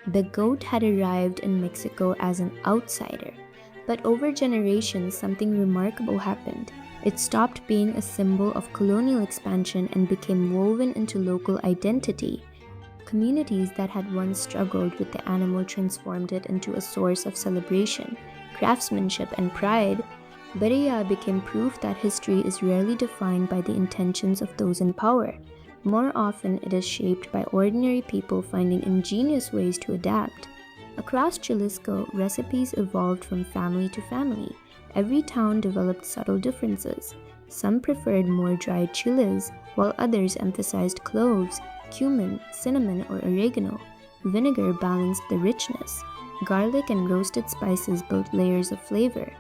The goat had arrived in Mexico as an outsider. But over generations, something remarkable happened. It stopped being a symbol of colonial expansion and became woven into local identity. Communities that had once struggled with the animal transformed it into a source of celebration, craftsmanship, and pride. Birria became proof that history is rarely defined by the intentions of those in power. More often, it is shaped by ordinary people finding ingenious ways to adapt. Across Jalisco, recipes evolved from family to family. Every town developed subtle differences. Some preferred more dried chiles, while others emphasized cloves, cumin, cinnamon, or oregano. Vinegar balanced the richness. Garlic and roasted spices built layers of flavor.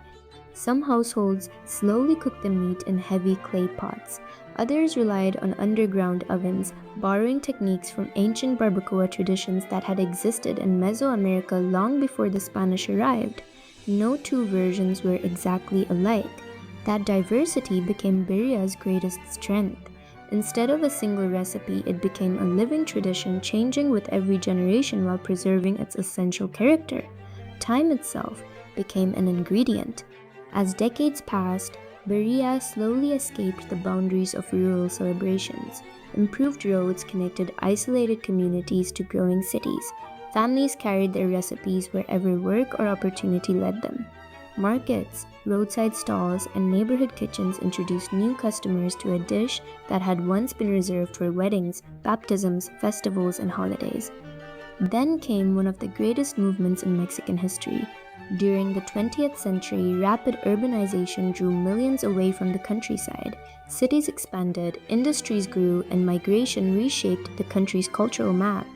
Some households slowly cooked the meat in heavy clay pots. Others relied on underground ovens, borrowing techniques from ancient barbacoa traditions that had existed in Mesoamerica long before the Spanish arrived. No two versions were exactly alike. That diversity became birria's greatest strength. Instead of a single recipe, it became a living tradition, changing with every generation while preserving its essential character. Time itself became an ingredient. As decades passed, birria slowly escaped the boundaries of rural celebrations. Improved roads connected isolated communities to growing cities. Families carried their recipes wherever work or opportunity led them. Markets, roadside stalls, and neighborhood kitchens introduced new customers to a dish that had once been reserved for weddings, baptisms, festivals, and holidays. Then came one of the greatest movements in Mexican history. During the 20th century, rapid urbanization drew millions away from the countryside. Cities expanded, industries grew, and migration reshaped the country's cultural map.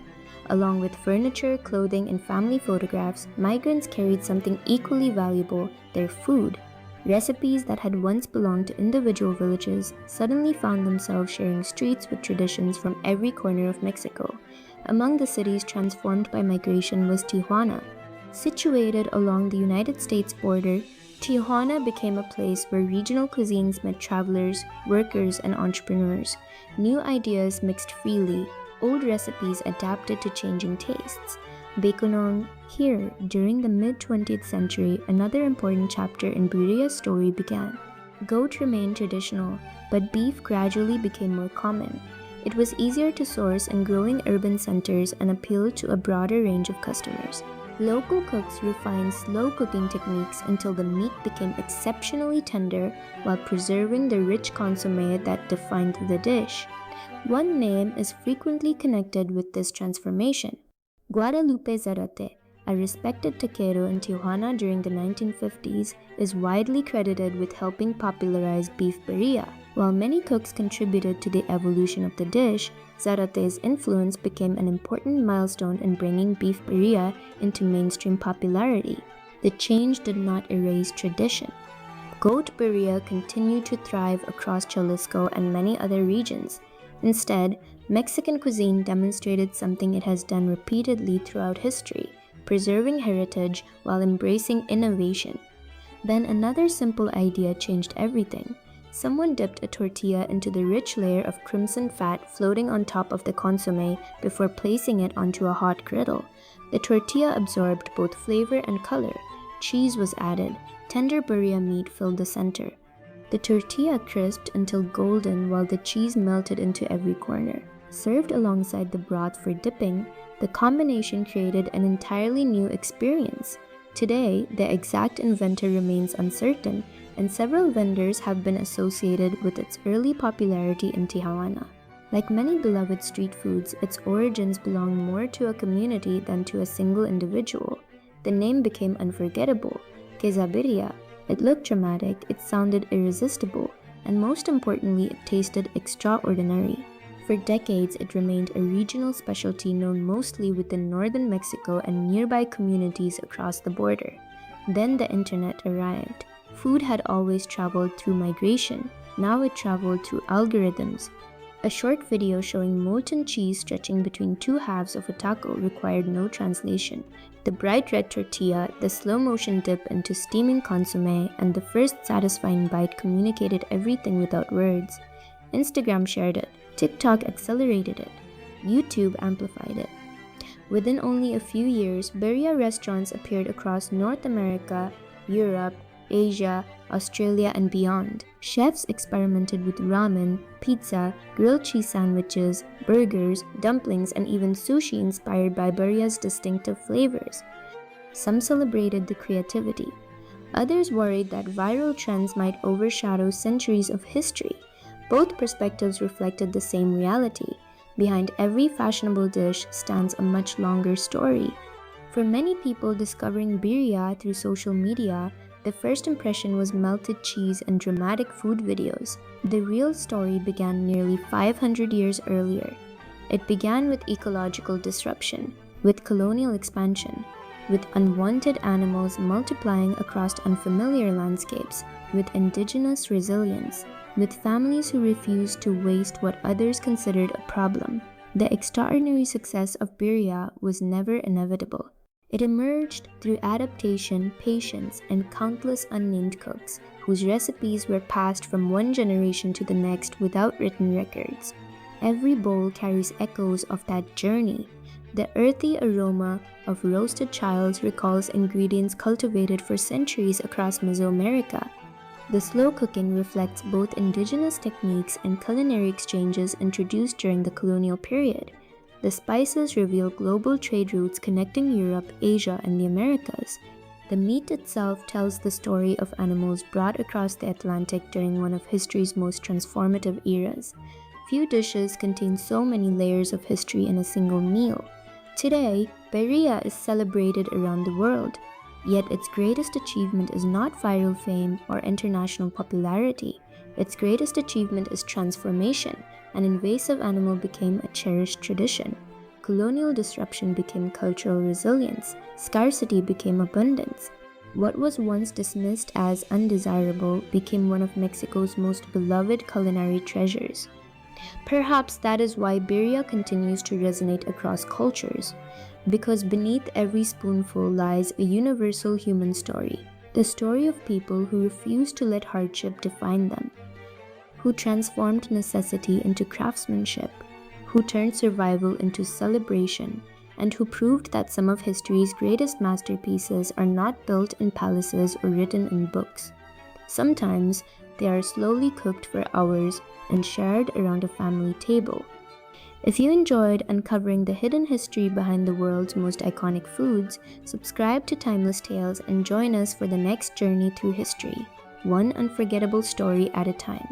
Along with furniture, clothing, and family photographs, migrants carried something equally valuable: their food. Recipes that had once belonged to individual villages suddenly found themselves sharing streets with traditions from every corner of Mexico. Among the cities transformed by migration was Tijuana. Situated along the United States border, Tijuana became a place where regional cuisines met travelers, workers, and entrepreneurs. New ideas mixed freely, old recipes adapted to changing tastes. Baconong. Here, during the mid-20th century, another important chapter in birria's story began. Goat remained traditional, but beef gradually became more common. It was easier to source in growing urban centers and appealed to a broader range of customers. Local cooks refined slow cooking techniques until the meat became exceptionally tender while preserving the rich consommé that defined the dish. One name is frequently connected with this transformation: Guadalupe Zarate, a respected taquero in Tijuana during the 1950s, is widely credited with helping popularize beef birria. While many cooks contributed to the evolution of the dish, Zarate's influence became an important milestone in bringing beef birria into mainstream popularity. The change did not erase tradition. Goat birria continued to thrive across Jalisco and many other regions. Instead, Mexican cuisine demonstrated something it has done repeatedly throughout history: preserving heritage while embracing innovation. Then another simple idea changed everything. Someone dipped a tortilla into the rich layer of crimson fat floating on top of the consommé before placing it onto a hot griddle. The tortilla absorbed both flavor and color. Cheese was added. Tender birria meat filled the center. The tortilla crisped until golden while the cheese melted into every corner. Served alongside the broth for dipping, the combination created an entirely new experience. Today, the exact inventor remains uncertain, and several vendors have been associated with its early popularity in Tijuana. Like many beloved street foods, its origins belong more to a community than to a single individual. The name became unforgettable: quesabirria. It looked dramatic, it sounded irresistible, and most importantly, it tasted extraordinary. For decades, it remained a regional specialty known mostly within northern Mexico and nearby communities across the border. Then the internet arrived. Food had always traveled through migration. Now it traveled through algorithms. A short video showing molten cheese stretching between two halves of a taco required no translation. The bright red tortilla, the slow-motion dip into steaming consommé, and the first satisfying bite communicated everything without words. Instagram shared it. TikTok accelerated it. YouTube amplified it. Within only a few years, birria restaurants appeared across North America, Europe, Asia, Australia, and beyond. Chefs experimented with ramen, pizza, grilled cheese sandwiches, burgers, dumplings, and even sushi inspired by birria's distinctive flavors. Some celebrated the creativity. Others worried that viral trends might overshadow centuries of history. Both perspectives reflected the same reality. Behind every fashionable dish stands a much longer story. For many people discovering birria through social media, the first impression was melted cheese and dramatic food videos. The real story began nearly 500 years earlier. It began with ecological disruption, with colonial expansion, with unwanted animals multiplying across unfamiliar landscapes, with indigenous resilience, with families who refused to waste what others considered a problem. The extraordinary success of birria was never inevitable. It emerged through adaptation, patience, and countless unnamed cooks, whose recipes were passed from one generation to the next without written records. Every bowl carries echoes of that journey. The earthy aroma of roasted chiles recalls ingredients cultivated for centuries across Mesoamerica. The slow cooking reflects both indigenous techniques and culinary exchanges introduced during the colonial period. The spices reveal global trade routes connecting Europe, Asia, and the Americas. The meat itself tells the story of animals brought across the Atlantic during one of history's most transformative eras. Few dishes contain so many layers of history in a single meal. Today, birria is celebrated around the world. Yet its greatest achievement is not viral fame or international popularity. Its greatest achievement is transformation. An invasive animal became a cherished tradition. Colonial disruption became cultural resilience. Scarcity became abundance. What was once dismissed as undesirable became one of Mexico's most beloved culinary treasures. Perhaps that is why birria continues to resonate across cultures, because beneath every spoonful lies a universal human story, the story of people who refused to let hardship define them, who transformed necessity into craftsmanship, who turned survival into celebration, and who proved that some of history's greatest masterpieces are not built in palaces or written in books. Sometimes they are slowly cooked for hours and shared around a family table. If you enjoyed uncovering the hidden history behind the world's most iconic foods, subscribe to Timeless Tales and join us for the next journey through history, one unforgettable story at a time.